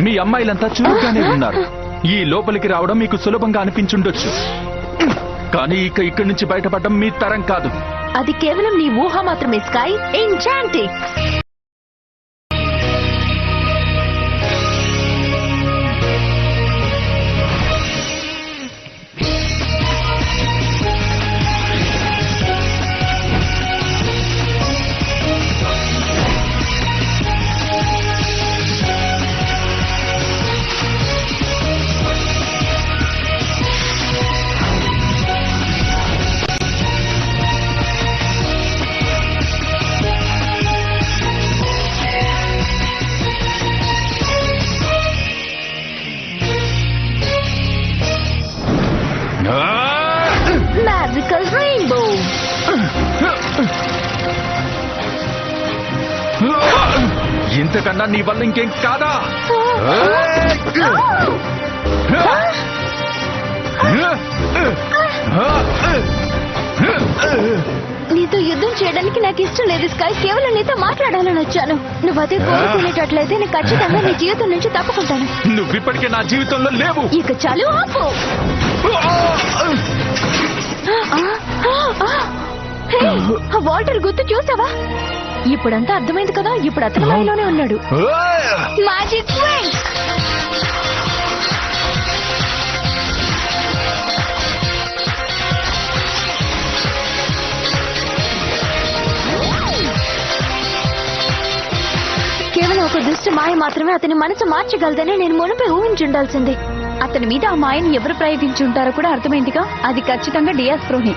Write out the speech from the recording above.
మీ అమ్మాయిలంతా చురుగ్గానే ఉన్నారు. ఈ లోపలికి రావడం మీకు సులభంగా అనిపించుండొచ్చు, కానీ ఇక్కడి నుంచి బయటపడడం మీ తరం కాదు. అది కేవలం నీ ఊహ మాత్రమే స్కై. ఎంచాంటింగ్. Magical rainbow. ఇంతకన్నా నీ వల్ల ఇంకేం కాదా? నీతో యుద్ధం చేయడానికి నాకు ఇష్టం లేదు స్కై. కేవలం నీతో మాట్లాడాలని వచ్చాను. నువ్వు అదే కోరుకునేటట్లయితే నేను ఖచ్చితంగా నీ జీవితం నుంచి తప్పుకుంటాను. నువ్విప్పటికే నా జీవితంలో లేవు. ఇక చాలు, ఆపు. వాటర్ గుర్తు చూసావా? ఇప్పుడంతా అర్థమైంది కదా. ఇప్పుడు అతని లైన్లోనే ఉన్నాడు. Magic wings. కేవలం ఒక దుష్ట మాయ మాత్రమే అతని మనసు మార్చగలదని నేను మునుపే ఊహించుండాల్సింది. అతని మీద ఆ మాయని ఎవరు ప్రయోగించి ఉంటారో కూడా అర్థమైందిగా. అది ఖచ్చితంగా డియాస్ప్రోని.